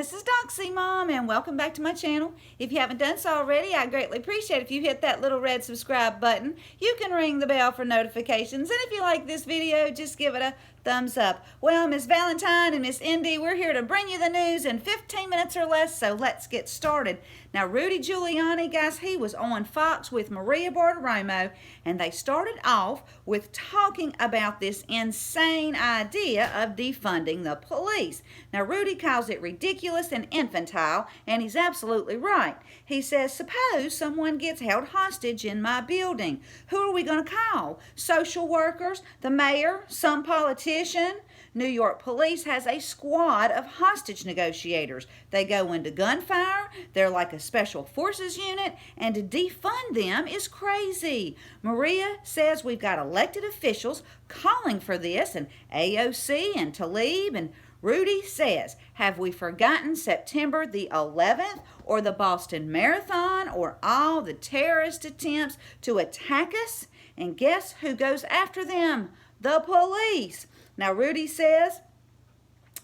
this is Doxy Mom, and welcome back to my channel. If you haven't done so already, I'd greatly appreciate if you hit that little red subscribe button. You can ring the bell for notifications, and if you like this video, just give it a thumbs up. Well, Miss Valentine and Miss Indy, we're here to bring you the news in 15 minutes or less, so let's get started. Now, Rudy Giuliani, guys, he was on Fox with Maria Bartiromo, and they started off with talking about this insane idea of defunding the police. Now, Rudy calls it ridiculous and infantile, and he's absolutely right. He says, suppose someone gets held hostage in my building. Who are we going to call? Social workers? The mayor? Some politician? New York police has a squad of hostage negotiators. They go into gunfire. They're like a special forces unit, and to defund them is crazy. Maria says we've got elected officials calling for this, and AOC and Tlaib, and Rudy says, have we forgotten September the 11th or the Boston Marathon or all the terrorist attempts to attack us? And guess who goes after them? The police. Now, Rudy says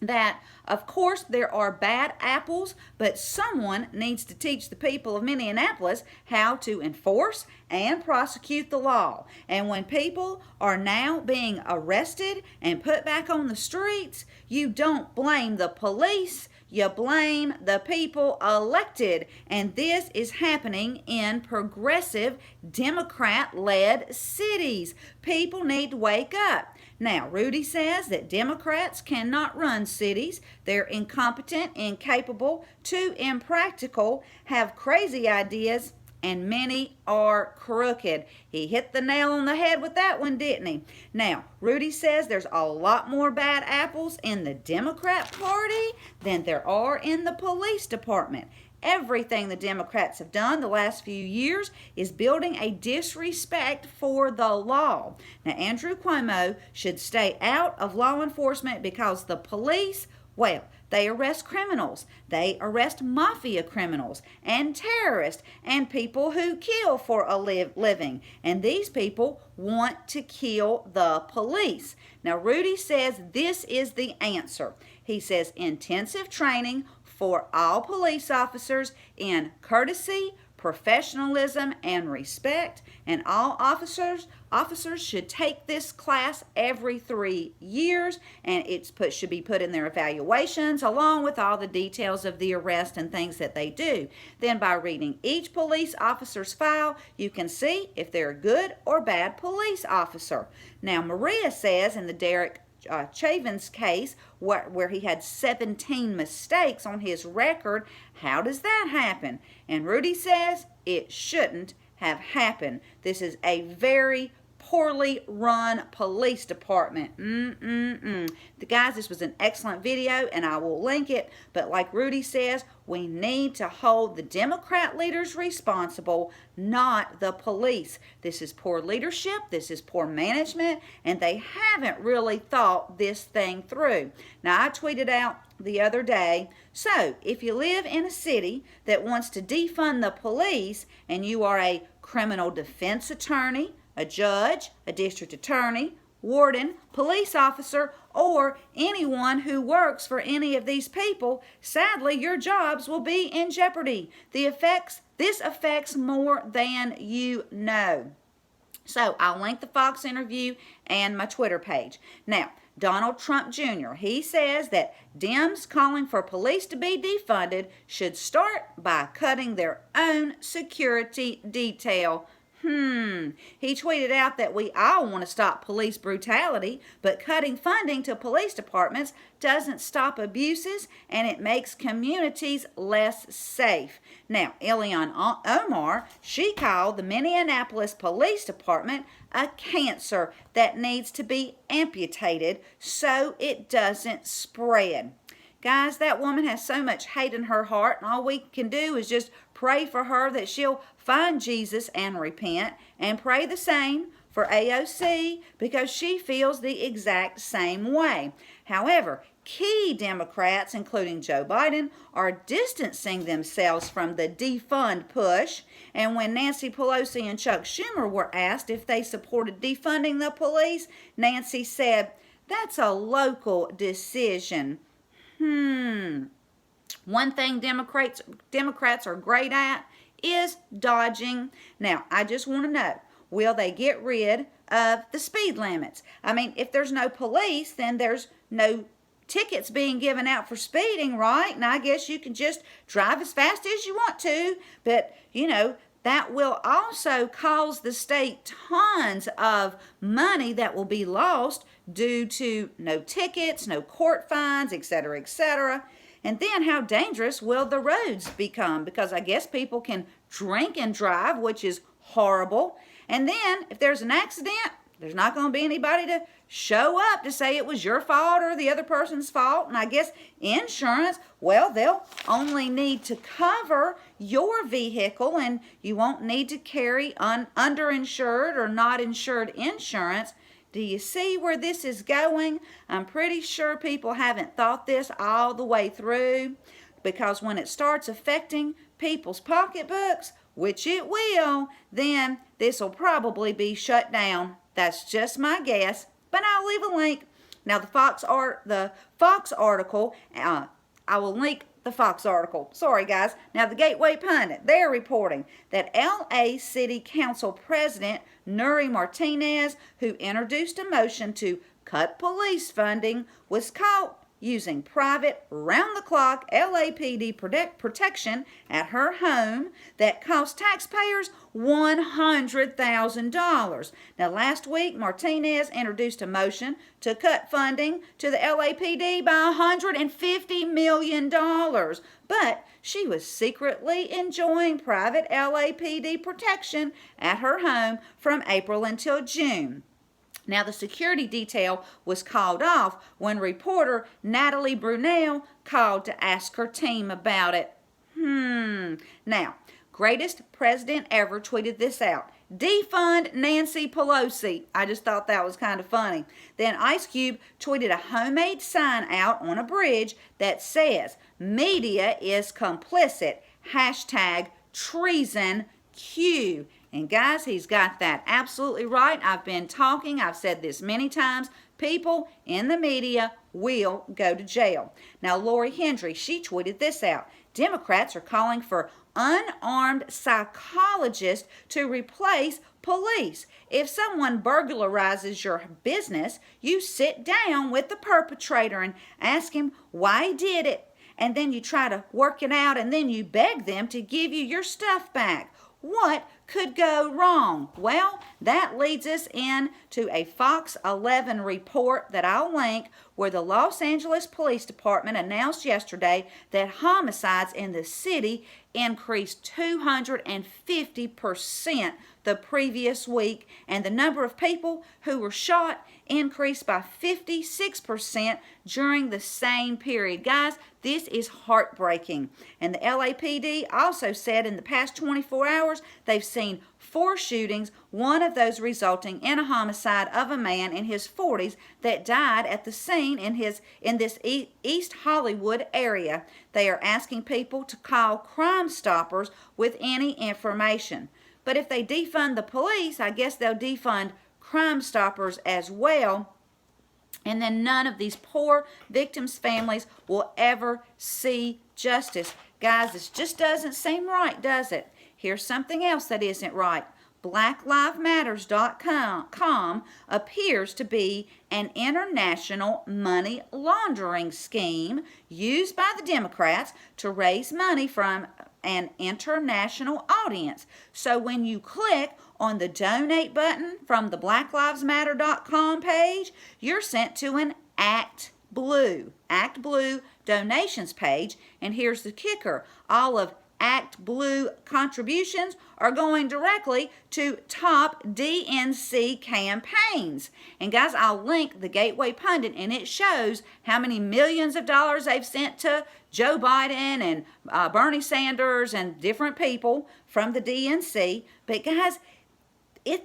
that, of course, there are bad apples, but someone needs to teach the people of Minneapolis how to enforce and prosecute the law. And when people are now being arrested and put back on the streets, you don't blame the police, you blame the people elected. And this is happening in progressive Democrat-led cities. People need to wake up. Now, Rudy says that Democrats cannot run cities. They're incompetent, incapable, too impractical, have crazy ideas, and many are crooked. He hit the nail on the head with that one, didn't he? Now, Rudy says there's a lot more bad apples in the Democrat Party than there are in the police department. Everything the Democrats have done the last few years is building a disrespect for the law. Now, Andrew Cuomo should stay out of law enforcement because the police, well, they arrest criminals. They arrest mafia criminals and terrorists and people who kill for a living. And these people want to kill the police. Now, Rudy says this is the answer. He says intensive training for all police officers in courtesy, professionalism, and respect. And all officers should take this class every 3 years, and should be put in their evaluations along with all the details of the arrest and things that they do. Then by reading each police officer's file, you can see if they're a good or bad police officer. Now, Maria says in the Derek Chavin's case, where he had 17 mistakes on his record, how does that happen? And Rudy says it shouldn't have happened. This is a very poorly run police department. Guys, this was an excellent video, and I will link it. But like Rudy says, we need to hold the Democrat leaders responsible, not the police. This is poor leadership. This is poor management, and they haven't really thought this thing through. Now, I tweeted out the other day, so if you live in a city that wants to defund the police, and you are a criminal defense attorney, a judge, a district attorney, warden, police officer, or anyone who works for any of these people, sadly, your jobs will be in jeopardy. This affects more than you know. So I'll link the Fox interview and my Twitter page. Now, Donald Trump Jr., he says that Dems calling for police to be defunded should start by cutting their own security detail. He tweeted out that we all want to stop police brutality, but cutting funding to police departments doesn't stop abuses, and it makes communities less safe. Now, Ilhan Omar, she called the Minneapolis Police Department a cancer that needs to be amputated so it doesn't spread. Guys, that woman has so much hate in her heart, and all we can do is just pray for her that she'll find Jesus and repent, and pray the same for AOC because she feels the exact same way. However, key Democrats, including Joe Biden, are distancing themselves from the defund push. And when Nancy Pelosi and Chuck Schumer were asked if they supported defunding the police, Nancy said, that's a local decision. One thing Democrats are great at is dodging. Now, I just want to know, will they get rid of the speed limits? I mean, if there's no police, then there's no tickets being given out for speeding, right? And I guess you can just drive as fast as you want to, but, that will also cause the state tons of money that will be lost due to no tickets, no court fines, etc., etc. And then how dangerous will the roads become? Because I guess people can drink and drive, which is horrible. And then if there's an accident, there's not going to be anybody to show up to say it was your fault or the other person's fault. And I guess insurance, well, they'll only need to cover your vehicle, and you won't need to carry underinsured or not insured insurance. Do you see where this is going? I'm pretty sure people haven't thought this all the way through, because when it starts affecting people's pocketbooks, which it will, then this will probably be shut down. That's just my guess, but I'll leave a link. Now, the Fox article, I will link the Fox article. Sorry, guys. Now, the Gateway Pundit, they're reporting that L.A. City Council President Nury Martinez, who introduced a motion to cut police funding, was caught using private, round-the-clock LAPD protection at her home that cost taxpayers $100,000. Now, last week, Martinez introduced a motion to cut funding to the LAPD by $150 million, but she was secretly enjoying private LAPD protection at her home from April until June. Now, the security detail was called off when reporter Natalie Brunel called to ask her team about it. Now, greatest president ever tweeted this out. Defund Nancy Pelosi. I just thought that was kind of funny. Then Ice Cube tweeted a homemade sign out on a bridge that says, "Media is complicit. #treason Q." And guys, he's got that absolutely right. I've said this many times. People in the media will go to jail. Now, Lori Hendry, she tweeted this out. Democrats are calling for unarmed psychologists to replace police. If someone burglarizes your business, you sit down with the perpetrator and ask him why he did it. And then you try to work it out, and then you beg them to give you your stuff back. What could go wrong? Well, that leads us into a Fox 11 report that I'll link, where the Los Angeles Police Department announced yesterday that homicides in the city increased 250% the previous week, and the number of people who were shot increased by 56% during the same period. Guys, this is heartbreaking. And the LAPD also said in the past 24 hours they've seen 4 shootings, one of those resulting in a homicide of a man in his 40s that died at the scene in this East Hollywood area. They are asking people to call Crime Stoppers with any information. But if they defund the police, I guess they'll defund Crime Stoppers as well. And then none of these poor victims' families will ever see justice. Guys, this just doesn't seem right, does it? Here's something else that isn't right. BlackLivesMatters.com appears to be an international money laundering scheme used by the Democrats to raise money from an international audience. So when you click on the donate button from the BlackLivesMatter.com page, you're sent to an Act Blue donations page. And here's the kicker. All of Act Blue contributions are going directly to top DNC campaigns. And guys, I'll link the Gateway Pundit, and it shows how many millions of dollars they've sent to Joe Biden and Bernie Sanders and different people from the DNC. But guys,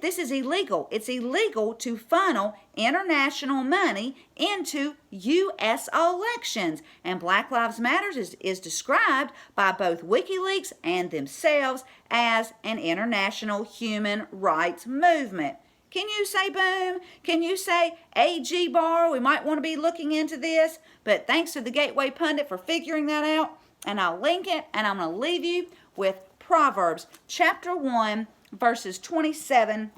this is illegal. It's illegal to funnel international money into U.S. elections. And Black Lives Matter is described by both WikiLeaks and themselves as an international human rights movement. Can you say boom? Can you say AG bar? We might want to be looking into this. But thanks to the Gateway Pundit for figuring that out. and I'll link it, and I'm going to leave you with Proverbs chapter 1, verses 27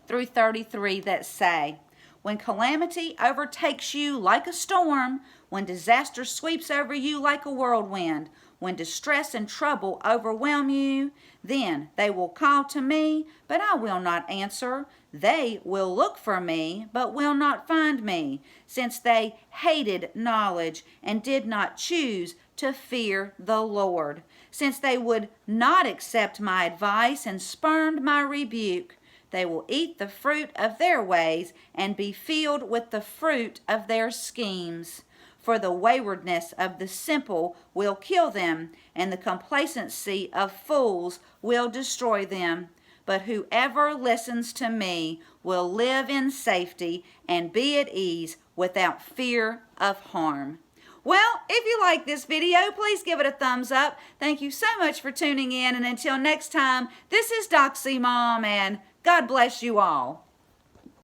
through 33 that say, when calamity overtakes you like a storm, when disaster sweeps over you like a whirlwind, when distress and trouble overwhelm you, then they will call to me, but I will not answer. They will look for me, but will not find me, since they hated knowledge and did not choose to fear the Lord, since they would not accept my advice and spurned my rebuke. They will eat the fruit of their ways and be filled with the fruit of their schemes. For the waywardness of the simple will kill them, and the complacency of fools will destroy them. But whoever listens to me will live in safety and be at ease without fear of harm. Well, if you like this video, please give it a thumbs up. Thank you so much for tuning in, and until next time, this is Doxy Mom, and God bless you all.